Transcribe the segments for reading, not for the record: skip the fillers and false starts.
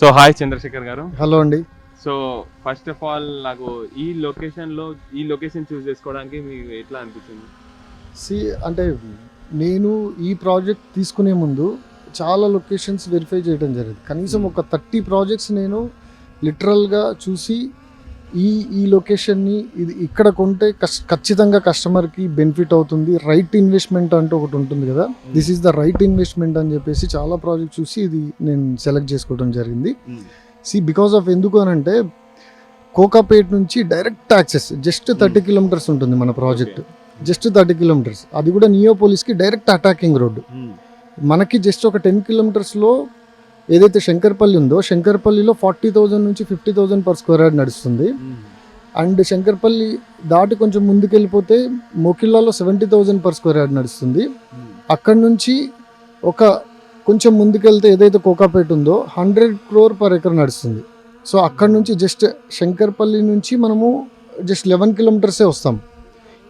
So hi Chandrasekhar గారు. Hello అండి. So first of all నాకు ఈ లొకేషన్ చూస్ చేసుకోవడానికి మీకు ఎట్లా అనిపించింది? అంటే నేను ఈ ప్రాజెక్ట్ తీసుకునే ముందు చాలా లొకేషన్స్ వెరిఫై చేయడం జరిగింది. కనీసం ఒక 30 ప్రాజెక్ట్స్ నేను లిటరల్గా చూసి ఈ లొకేషన్ని ఇది ఇక్కడ కొంటే ఖచ్చితంగా కస్టమర్కి బెనిఫిట్ అవుతుంది, రైట్ ఇన్వెస్ట్మెంట్ అంటూ ఒకటి ఉంటుంది కదా, this is the right investment అని చెప్పేసి చాలా ప్రాజెక్ట్ చూసి ఇది నేను సెలెక్ట్ చేసుకోవడం జరిగింది. బికాస్ ఆఫ్ ఎందుకు అని అంటే కోకాపేట్ నుంచి డైరెక్ట్ యాక్సెస్ జస్ట్ 30 కిలోమీటర్స్ ఉంటుంది మన ప్రాజెక్ట్, జస్ట్ 30 కిలోమీటర్స్. అది కూడా నియోపోలిస్కి డైరెక్ట్ అటాకింగ్ రోడ్డు. మనకి జస్ట్ ఒక 10 కిలోమీటర్స్లో ఏదైతే శంకర్పల్లి ఉందో శంకర్పల్లిలో 40,000 నుంచి 50,000 పర్ స్క్వేర్ యార్డ్ నడుస్తుంది. అండ్ శంకర్పల్లి దాటి కొంచెం ముందుకెళ్ళిపోతే మోకిల్లాలో 70,000 పర్ స్క్వేర్ యార్డ్ నడుస్తుంది. అక్కడ నుంచి ఒక కొంచెం ముందుకెళ్తే ఏదైతే కోకాపేట ఉందో 100 crore పర్ ఎకర్ నడుస్తుంది. సో అక్కడ నుంచి జస్ట్ శంకర్పల్లి నుంచి మనము జస్ట్ 11 కిలోమీటర్సే వస్తాం.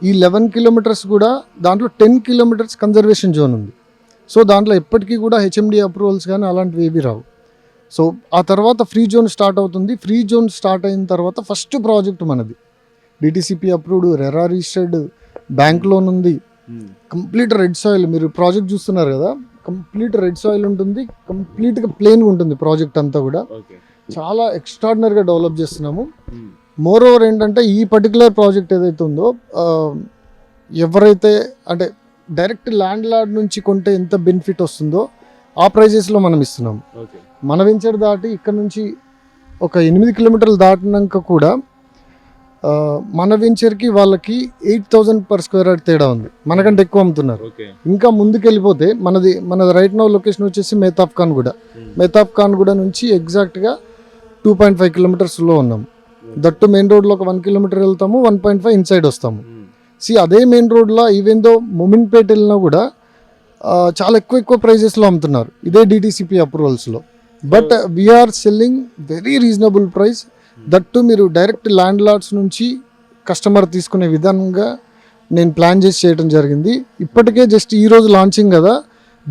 ఈ 11 కిలోమీటర్స్ కూడా దాంట్లో 10 కిలోమీటర్స్ కన్జర్వేషన్ జోన్ ఉంది. సో దాంట్లో ఎప్పటికీ కూడా హెచ్ఎండి అప్రూవల్స్ కానీ అలాంటివి ఏవి రావు. సో ఆ తర్వాత ఫ్రీ జోన్ స్టార్ట్ అవుతుంది. ఫ్రీ జోన్ స్టార్ట్ అయిన తర్వాత ఫస్ట్ ప్రాజెక్ట్ మనది DTCP approved, RERA registered, bank loan ఉంది, కంప్లీట్ రెడ్ సాయిల్. మీరు ప్రాజెక్ట్ చూస్తున్నారు కదా, కంప్లీట్ రెడ్ సాయిల్ ఉంటుంది, కంప్లీట్గా ప్లేన్గా ఉంటుంది ప్రాజెక్ట్ అంతా కూడా. చాలా ఎక్స్ట్రాడినరీగా డెవలప్ చేస్తున్నాము. మోర్ ఓవర్ ఏంటంటే ఈ పర్టికులర్ ప్రాజెక్ట్ ఏదైతే ఉందో ఎవరైతే అంటే డైరెక్ట్ ల్యాండ్ లార్డ్ నుంచి కొంటే ఎంత బెనిఫిట్ వస్తుందో ఆ ప్రైజెస్లో మనం ఇస్తున్నాం. మన వెంచర్ దాటి ఇక్కడ నుంచి ఒక 8 కిలోమీటర్లు దాటినాక కూడా మన వెంచర్కి వాళ్ళకి 8,000 పర్ స్క్వేర్ యార్డ్ తేడా ఉంది, మనకంటే ఎక్కువ అమ్ముతున్నారు. ఇంకా ముందుకు వెళ్ళిపోతే మనది రైట్ నౌ లొకేషన్ వచ్చేసి మెహతాబ్ ఖాన్ గూడ నుంచి ఎగ్జాక్ట్గా 2.5 కిలోమీటర్స్లో ఉన్నాం. దట్టు మెయిన్ రోడ్లో ఒక 1 కిలోమీటర్ వెళ్తాము, 1.5 ఇన్సైడ్ వస్తాము. అదే మెయిన్ రోడ్లో ఈవెన్ దో మొమిన్పేట వెళ్ళినా కూడా చాలా ఎక్కువ ప్రైజెస్లో అమ్ముతున్నారు ఇదే డిటిసిపి అప్రూవల్స్లో. But we are selling very reasonable price. That మీరు డైరెక్ట్ ల్యాండ్ లార్డ్స్ నుంచి కస్టమర్ తీసుకునే విధంగా నేను ప్లాన్ చేసి చేయడం జరిగింది. ఇప్పటికే జస్ట్ ఈరోజు లాంచింగ్ కదా,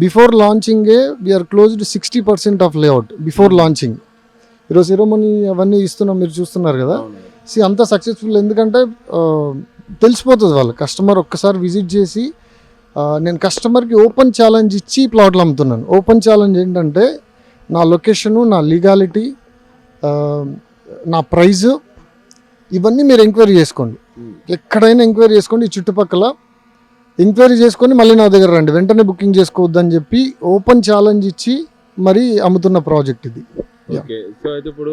బిఫోర్ లాంచింగే we are closed 60% of layout before launching. ఈరోజు సెరమనీ అవన్నీ ఇస్తున్నాం, మీరు చూస్తున్నారు కదా. అంత సక్సెస్ఫుల్ ఎందుకంటే తెలిసిపోతుంది వాళ్ళు కస్టమర్ ఒక్కసారి విజిట్ చేసి. నేను కస్టమర్కి ఓపెన్ ఛాలెంజ్ ఇచ్చి ప్లాట్లు అమ్ముతున్నాను. ఓపెన్ ఛాలెంజ్ ఏంటంటే నా లొకేషను, నా లీగాలిటీ, నా ప్రైజు, ఇవన్నీ మీరు ఎంక్వైరీ చేసుకోండి. ఎక్కడైనా ఎంక్వైరీ చేసుకోండి, ఈ చుట్టుపక్కల ఎంక్వైరీ చేసుకొని మళ్ళీ నా దగ్గర రండి, వెంటనే బుకింగ్ చేసుకోవద్దని చెప్పి ఓపెన్ ఛాలెంజ్ ఇచ్చి మరీ అమ్ముతున్న ప్రాజెక్ట్ ఇది. ఓకే. సో అయితే ఇప్పుడు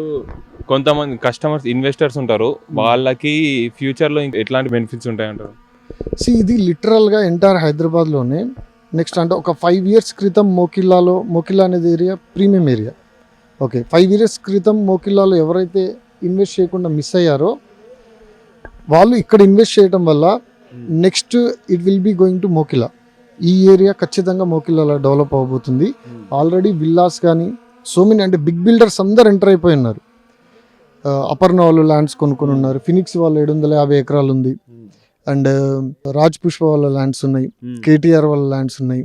కొంతమంది కస్టమర్స్, ఇన్వెస్టర్స్ ఉంటారు, వాళ్ళకి ఫ్యూచర్లో ఎట్లాంటి బెనిఫిట్స్ ఉంటాయంటారు? ఇది లిటరల్గా ఎంటైర్ హైదరాబాద్లోనే నెక్స్ట్ అంటే ఒక 5 years క్రితం మోకిల్లా అనేది area premium area. Okay, 5 years క్రితం మోకిల్లాలో ఎవరైతే ఇన్వెస్ట్ చేయకుండా మిస్ అయ్యారో వాళ్ళు ఇక్కడ ఇన్వెస్ట్ చేయడం వల్ల next it will be going to Mokila. ఈ ఏరియా ఖచ్చితంగా మోకిల్లాలో డెవలప్ అవబోతుంది. ఆల్రెడీ విల్లాస్ కానీ సో మెనీ అంటే బిగ్ బిల్డర్స్ అందరు ఎంటర్ అయిపోయి ఉన్నారు. అపర్ణ వాళ్ళు ల్యాండ్స్ కొనుక్కొని ఉన్నారు. ఫినిక్స్ వాళ్ళు 750 ఎకరాలు ఉంది. అండ్ రాజ్ పుష్ప వాళ్ళ ల్యాండ్స్ ఉన్నాయి, కేటీఆర్ వాళ్ళ ల్యాండ్స్ ఉన్నాయి,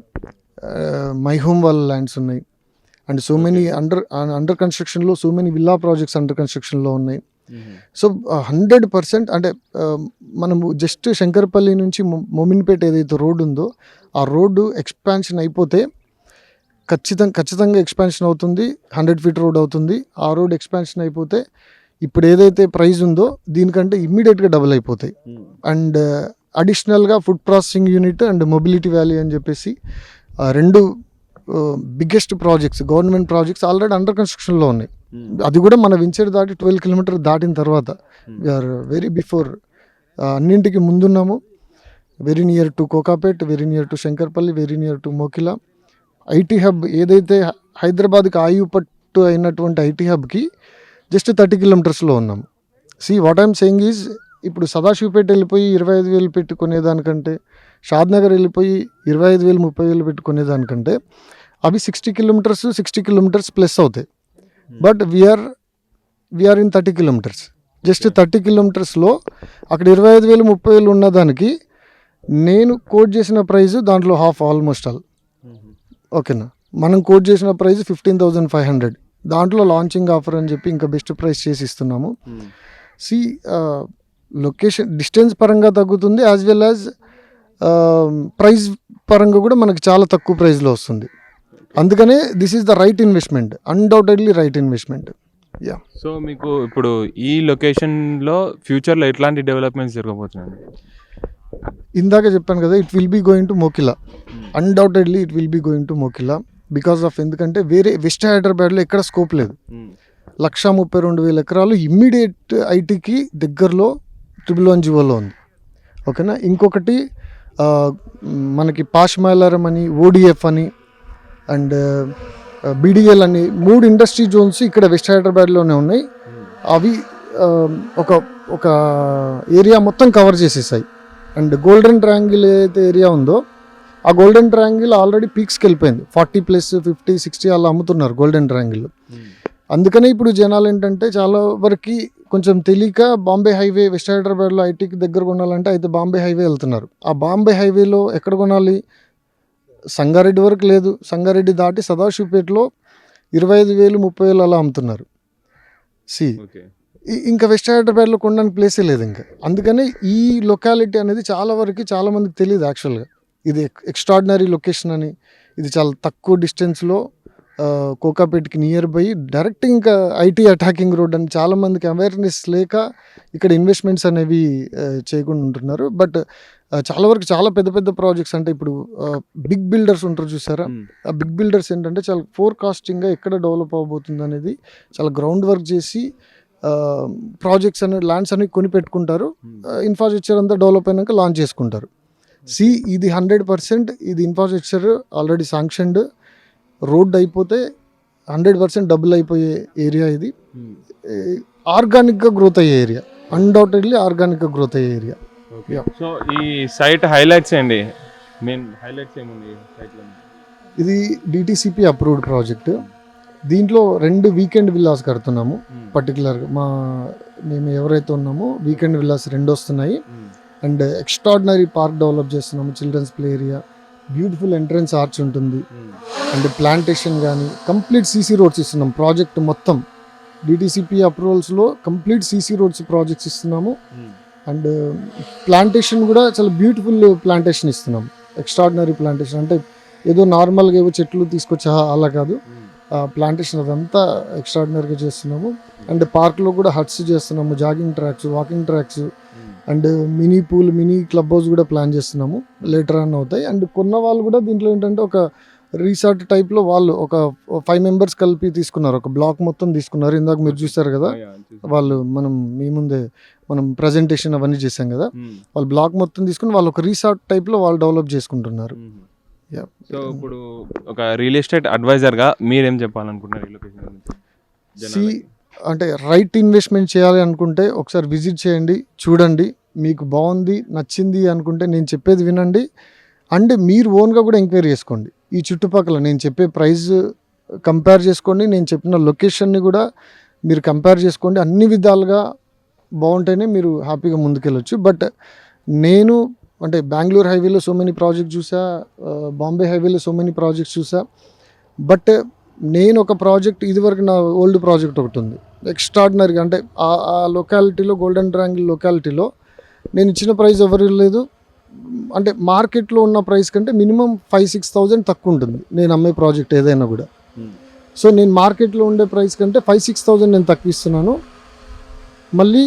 మై హోమ్ వాళ్ళ ల్యాండ్స్ ఉన్నాయి. అండ్ సో మెనీ అండర్ కన్స్ట్రక్షన్లో so many villa projects under కన్స్ట్రక్షన్లో ఉన్నాయి. సో 100% అంటే మనము జస్ట్ శంకర్పల్లి నుంచి మొమిన్పేట ఏదైతే రోడ్డు ఉందో ఆ రోడ్డు ఎక్స్పాన్షన్ అయిపోతే ఖచ్చితంగా ఎక్స్పాన్షన్ అవుతుంది. 100 feet రోడ్ అవుతుంది. ఆ రోడ్ ఎక్స్పాన్షన్ అయిపోతే ఇప్పుడు ఏదైతే ప్రైస్ ఉందో దీనికంటే ఇమ్మీడియట్గా డబుల్ అయిపోతాయి. అండ్ అడిషనల్గా food processing unit and mobility valley అని చెప్పేసి 2 biggest projects, government projects already under కన్స్ట్రక్షన్లో ఉన్నాయి. అది కూడా మన వెంచర్ దాటి 12 kilometers దాటిన తర్వాత వీఆర్ వెరీ బిఫోర్, అన్నింటికి ముందున్నాము. Very near to Kokapet, very near to Shankarpally, very near to Mokila. IT hub ఏదైతే హైదరాబాద్కి ఆయువు పట్టు అయినటువంటి ఐటీ హబ్కి జస్ట్ 30 kilometersలో ఉన్నాము. వాట్ ఐఎమ్ సేయింగ్ ఈజ్ ఇప్పుడు సదాశివపేట వెళ్ళిపోయి 25,000 పెట్టుకునేదానికంటే, షాద్నగర్ వెళ్ళిపోయి 25,000 30,000 పెట్టుకునేదానికంటే అవి 60 kilometers ప్లస్ అవుతాయి. But we are 30 kilometers. Just 30 kilometersలో అక్కడ 25,000 30,000 ఉన్నదానికి నేను కోట్ చేసిన ప్రైస్ దాంట్లో హాఫ్ ఆల్మోస్ట్ ఆల్. ఓకేనా, మనం కోట్ చేసిన ప్రైస్ 15,500, దాంట్లో లాంచింగ్ ఆఫర్ అని చెప్పి ఇంకా బెస్ట్ ప్రైస్ చేసి ఇస్తున్నాము. సి లొకేషన్ డిస్టెన్స్ పరంగా తగ్గుతుంది, యాజ్ వెల్ యాజ్ ప్రైస్ పరంగా కూడా మనకి చాలా తక్కువ ప్రైస్లో వస్తుంది. అందుకనే this is the right investment, undoubtedly right investment. Yeah. So మీకు ఇప్పుడు ఈ లొకేషన్లో ఫ్యూచర్లో ఎట్లాంటి డెవలప్మెంట్స్ జరగబోతున్నాయి? ఇందాక చెప్పాను కదా, it will be going to Mokila, undoubtedly it will be going to Mokila because of ఎందుకంటే వేరే వెస్ట్ హైదరాబాద్లో ఎక్కడ స్కోప్ లేదు. 132,000 ఎకరాలు ఇమ్మీడియట్ ఐటీకి దగ్గరలో 111 జివోలో ఉంది. ఓకేనా. ఇంకొకటి మనకి పాష్ మైలారం అని, ఓడిఎఫ్ అని అండ్ బీడిఎల్ అని 3 ఇండస్ట్రీ జోన్స్ ఇక్కడ వెస్ట్ హైదరాబాద్లోనే ఉన్నాయి. అవి ఒక ఒక ఏరియా మొత్తం కవర్ చేసేసాయి. అండ్ గోల్డెన్ ట్రయాంగిల్ ఏదైతే ఏరియా ఉందో ఆ గోల్డెన్ ట్రయాంగిల్ ఆల్రెడీ పీక్స్కి వెళ్ళిపోయింది. 40+, 50, 60 అలా అమ్ముతున్నారు గోల్డెన్ ట్రయాంగిల్. అందుకనే ఇప్పుడు జనాలు ఏంటంటే చాలా వరకు కొంచెం తెలియక బాంబే హైవే వెస్ట్ హైదరాబాద్లో ఐటీకి దగ్గర కొనాలంటే అయితే బాంబే హైవే వెళ్తున్నారు. ఆ బాంబే హైవేలో ఎక్కడ కొనాలి? సంగారెడ్డి వరకు లేదు, సంగారెడ్డి దాటి సదాశివపేటలో 25,000, 30,000 అలా అమ్ముతున్నారు. ఇంకా వెస్ట్ హైదరాబాద్లో కొనడానికి ప్లేసే లేదు ఇంకా. అందుకని ఈ లొకాలిటీ అనేది చాలా మందికి తెలియదు యాక్చువల్గా. ఇది ఎక్స్ట్రాడినరీ లొకేషన్ అని, ఇది చాలా తక్కువ డిస్టెన్స్లో కోకాపేట్కి నియర్ బై, డైరెక్ట్ ఇంకా ఐటీ అటాకింగ్ రోడ్ అని చాలామందికి అవేర్నెస్ లేక ఇక్కడ ఇన్వెస్ట్మెంట్స్ అనేవి చేయకుండా ఉంటున్నారు. బట్ చాలా వరకు చాలా పెద్ద పెద్ద ప్రాజెక్ట్స్ అంటే ఇప్పుడు బిగ్ బిల్డర్స్ ఉంటారు చూసారా, ఆ బిగ్ బిల్డర్స్ ఏంటంటే చాలా ఫోర్కాస్టింగ్గా ఎక్కడ డెవలప్ అవబోతుంది అనేది చాలా గ్రౌండ్ వర్క్ చేసి ప్రాజెక్ట్స్ అనేది ల్యాండ్స్ అనేవి కొని పెట్టుకుంటారు. ఇన్ఫ్రాస్ట్రక్చర్ అంతా డెవలప్ అయినాక లాంచ్ చేసుకుంటారు. ఇది 100% ఇది ఇన్ఫ్రాస్ట్రక్చర్ ఆల్రెడీ శాంక్షన్డ్, రోడ్ అయిపోతే 100% డబుల్ అయిపోయే ఏరియా. ఇది ఆర్గానిక్గా గ్రోత్ అయ్యే ఏరియా, అన్డౌటెడ్లీ ఆర్గానిక్గా గ్రోత్ అయ్యే ఏరియా. సో ఈ సైట్ హైలైట్స్ ఏంటి, మెయిన్ హైలైట్స్ ఏముంది సైట్లో? ఇది డిటిసిపి అప్రూవ్డ్ ప్రాజెక్ట్. దీంట్లో 2 వీకెండ్ విల్లాస్ కడుతున్నాము. పర్టికులర్గా మేము ఎవరైతే ఉన్నామో వీకెండ్ విల్లాస్ 2 వస్తున్నాయి. అండ్ ఎక్స్ట్రాడినరీ పార్క్ డెవలప్ చేస్తున్నాము, children's play area, beautiful entrance arch ఉంటుంది. అండ్ ప్లాంటేషన్ కానీ కంప్లీట్ సీసీ రోడ్స్ ఇస్తున్నాం. ప్రాజెక్ట్ మొత్తం డిటిసిపి అప్రూవల్స్లో కంప్లీట్ సీసీ రోడ్స్ ప్రాజెక్ట్స్ ఇస్తున్నాము. అండ్ ప్లాంటేషన్ కూడా చాలా బ్యూటిఫుల్ ప్లాంటేషన్ ఇస్తున్నాం. ఎక్స్ట్రాడినరీ ప్లాంటేషన్ అంటే ఏదో నార్మల్గా ఏవో చెట్లు తీసుకొచ్చా అలా కాదు, ప్లాంటేషన్ అదంతా ఎక్స్ట్రాడినరీగా చేస్తున్నాము. అండ్ పార్క్లో కూడా హట్స్ చేస్తున్నాము, jogging tracks, walking tracks and mini pool, mini club house కూడా ప్లాన్ చేస్తున్నాము. లేటర్ ఆన్ అవుతాయి. అండ్ కొన్న వాళ్ళు కూడా దీంట్లో ఏంటంటే ఒక రిసార్ట్ టైప్లో వాళ్ళు ఒక 5 మెంబర్స్ కలిపి తీసుకున్నారు, ఒక బ్లాక్ మొత్తం తీసుకున్నారు. ఇందాక మీరు చూసారు కదా, వాళ్ళు మీ ముందే మనం ప్రజెంటేషన్ అవన్నీ చేసాం కదా, వాళ్ళు బ్లాక్ మొత్తం తీసుకుని వాళ్ళు ఒక రిసార్ట్ టైప్లో వాళ్ళు డెవలప్ చేసుకుంటున్నారు. సో ఇప్పుడు ఒక రియల్ ఎస్టేట్ అడ్వైజర్గా మీరేం చెప్పాలనుకుంటున్నారు ఈ లొకేషన్ గురించి? అంటే రైట్ ఇన్వెస్ట్మెంట్ చేయాలి అనుకుంటే ఒకసారి విజిట్ చేయండి, చూడండి. మీకు బాగుంది, నచ్చింది అనుకుంటే నేను చెప్పేది వినండి. అండ్ మీరు ఓన్గా కూడా ఎంక్వైరీ చేసుకోండి. ఈ చుట్టుపక్కల నేను చెప్పే ప్రైస్ కంపేర్ చేసుకోండి, నేను చెప్పిన లొకేషన్ని కూడా మీరు కంపేర్ చేసుకోండి. అన్ని విధాలుగా బాగుంటేనే మీరు హ్యాపీగా ముందుకెళ్ళొచ్చు. బట్ నేను అంటే బెంగళూరు హైవేలో సో మెనీ ప్రాజెక్ట్స్ చూసా, బాంబే హైవేలో సో మెనీ ప్రాజెక్ట్స్ చూసా. బట్ నేను ఒక ప్రాజెక్ట్ ఇదివరకు నా ఓల్డ్ ప్రాజెక్ట్ ఒకటి ఉంది ఎక్స్ట్రాడినరీగా, అంటే ఆ లొకాలిటీలో గోల్డెన్ ట్రయాంగిల్ లొకాలిటీలో నేను ఇచ్చిన ప్రైస్ ఎవరు లేదు. అంటే మార్కెట్లో ఉన్న ప్రైస్ కంటే మినిమం 5-6,000 తక్కువ ఉంటుంది నేను అమ్మే ప్రాజెక్ట్ ఏదైనా కూడా. సో నేను మార్కెట్లో ఉండే ప్రైస్ కంటే 5-6,000 నేను తక్కువ ఇస్తున్నాను. మళ్ళీ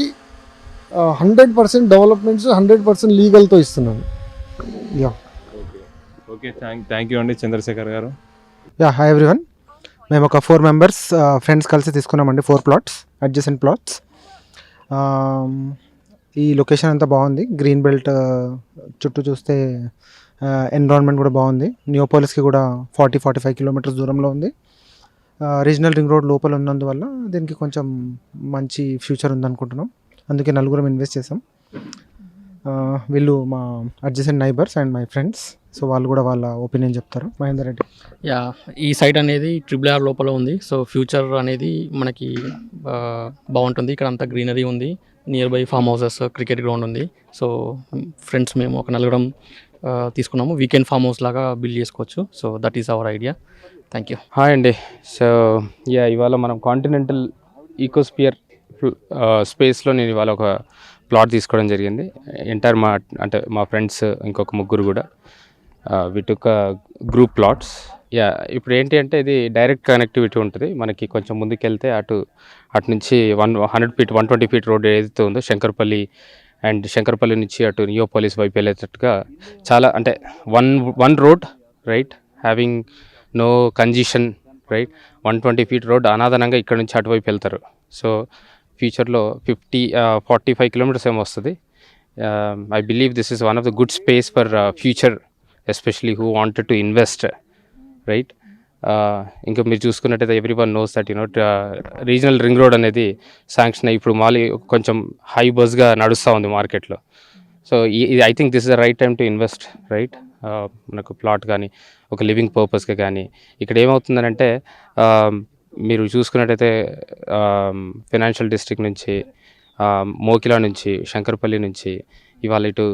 100% డెవలప్మెంట్స్, 100% లీగల్తో ఇస్తున్నాను. ఓకే, థ్యాంక్ యూ అండి చంద్రశేఖర్ గారు. Hi everyone. మేము ఒక 4 మెంబర్స్ ఫ్రెండ్స్ కలిసి తీసుకున్నామండి 4 ప్లాట్స్, అడ్జసెంట్ ప్లాట్స్. ఈ లొకేషన్ అంతా బాగుంది, గ్రీన్ బెల్ట్ చుట్టూ చూస్తే ఎన్విరాన్మెంట్ కూడా బాగుంది. నియోపోలిస్కి కూడా 40-45 కిలోమీటర్స్ దూరంలో ఉంది. రీజనల్ రింగ్ రోడ్ లోపల ఉన్నందువల్ల దీనికి కొంచెం మంచి ఫ్యూచర్ ఉందనుకుంటున్నాం. అందుకే 4 ఇన్వెస్ట్ చేసాం. వీళ్ళు మా adjacent neighbours and my friends. So వాళ్ళు కూడా వాళ్ళ ఒపీనియన్ చెప్తారు. మహేందర్ రెడ్డి. ఈ సైట్ అనేది RRR లోపల ఉంది. సో ఫ్యూచర్ అనేది మనకి బాగుంటుంది. ఇక్కడ అంతా గ్రీనరీ ఉంది, near by form houses, cricket ground ఉంది. సో ఫ్రెండ్స్ మేము ఒక 4 తీసుకున్నాము. వీకెండ్ ఫామ్ హౌస్ లాగా బిల్డ్ చేసుకోవచ్చు. So that is our idea. Thank you. Hi అండి. సో ఇవాళ మనం కాంటినెంటల్ ఈకోస్పియర్ స్పేస్లో నేను ఇవాళ ఒక ప్లాట్ తీసుకోవడం జరిగింది. ఎంటైర్ మా ఫ్రెండ్స్ ఇంకొక ముగ్గురు కూడా వీటిక గ్రూప్ ప్లాట్స్. ఇప్పుడు ఏంటి అంటే ఇది డైరెక్ట్ కనెక్టివిటీ ఉంటుంది మనకి. కొంచెం ముందుకెళ్తే అటు నుంచి 100 ఫీట్ 120 ఫీట్ రోడ్ ఏదైతే ఉందో శంకరపల్లి నుంచి అటు నియోపోలిస్ వైపు వెళ్ళేటట్టుగా చాలా అంటే one road right, having no congestion right. 120 feet road అనాదనంగా ఇక్కడ నుంచి అటువైపు వెళ్తారు. సో ఫ్యూచర్లో 45 కిలోమీటర్స్ ఏమో వస్తుంది. I believe this is one of the good space for future, especially who wanted to invest right. ఇంకా మీరు చూసుకున్నట్టయితే every one knows that regional ring road అనేది శాంక్షన్ అయ్యి ఇప్పుడు కొంచెం హై బజ్గా నడుస్తూ ఉంది మార్కెట్లో. So I think this is the right time to invest right. మనకు ప్లాట్ కానీ ఒక లివింగ్ పర్పస్గా కానీ ఇక్కడ ఏమవుతుందనంటే మీరు చూసుకున్నట్టయితే ఫైనాన్షియల్ డిస్ట్రిక్ట్ నుంచి మోకిలా నుంచి శంకర్పల్లి నుంచి ఇవాళ ఇటు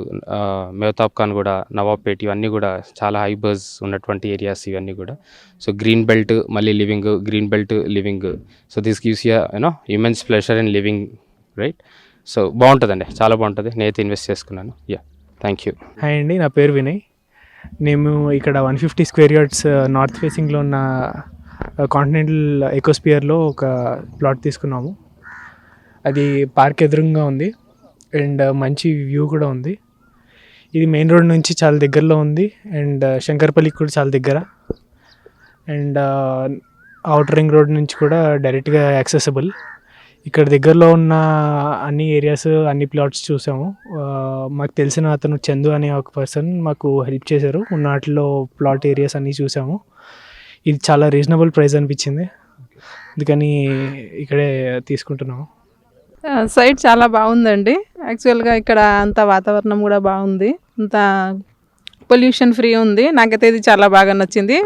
మెహతాబ్ ఖాన్ కూడా నవాబ్పేట్ ఇవన్నీ కూడా చాలా హై బజ్ ఉన్నటువంటి ఏరియాస్ ఇవన్నీ కూడా. సో గ్రీన్ బెల్ట్ మళ్ళీ living, green belt living. So this gives you immense pleasure in living right. So బాగుంటుందండి, చాలా బాగుంటుంది. నేనైతే ఇన్వెస్ట్ చేసుకున్నాను. Thank you. హాయ్ అండి, నా పేరు వినయ్. మేము ఇక్కడ 150 స్క్వేర్ యార్డ్స్ నార్త్ ఫేసింగ్లో ఉన్న కాంటినెంటల్ ఎకోస్పియర్లో ఒక ప్లాట్ తీసుకున్నాము. అది పార్క్ ఎదురుగా ఉంది అండ్ మంచి వ్యూ కూడా ఉంది. ఇది మెయిన్ రోడ్ నుంచి చాలా దగ్గరలో ఉంది అండ్ శంకర్పల్లికి కూడా చాలా దగ్గర అండ్ అవుటర్ రింగ్ రోడ్ నుంచి కూడా డైరెక్ట్గా యాక్సెసిబుల్. ఇక్కడ దగ్గరలో ఉన్న అన్ని ఏరియాస్ అన్ని ప్లాట్స్ చూసాము. మాకు తెలిసిన అతను చందు అనే ఒక పర్సన్ మాకు హెల్ప్ చేశారు. ఉన్న వాటిలో ప్లాట్ ఏరియాస్ అన్నీ చూసాము. ఇది చాలా రీజనబుల్ ప్రైస్ అనిపించింది, అందుకని ఇక్కడే తీసుకుంటున్నాము. సైట్ చాలా బాగుందండి. యాక్చువల్గా ఇక్కడ అంత వాతావరణం కూడా బాగుంది, అంత పొల్యూషన్ ఫ్రీ ఉంది. నాకైతే ఇది చాలా బాగా నచ్చింది.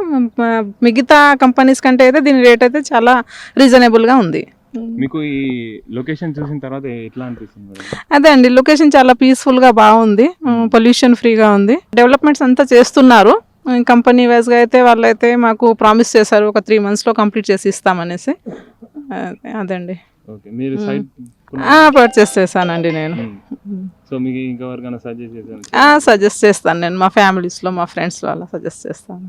మిగతా కంపెనీస్ కంటే అయితే దీని రేట్ అయితే చాలా రీజనబుల్గా ఉంది. మీకు ఈ లొకేషన్ చూసిన తర్వాత ఎట్లా అనిపిస్తుంది? అదే అండి, లొకేషన్ చాలా పీస్ఫుల్గా బాగుంది, పొల్యూషన్ ఫ్రీగా ఉంది. డెవలప్మెంట్స్ అంతా చేస్తున్నారు. కంపెనీ వైజ్గా అయితే వాళ్ళైతే మాకు ప్రామిస్ చేశారు ఒక 3 monthsలో కంప్లీట్ చేసి ఇస్తామనేసి. అదండి. ఓకే, మీరు సైట్ పర్చేస్ చేశానండి నేను. సో మీకు ఇంకెవరికైనా సజెస్ట్ చేస్తాను నేను, మా ఫ్యామిలీస్లో మా ఫ్రెండ్స్లో అలా సజెస్ట్ చేస్తాను.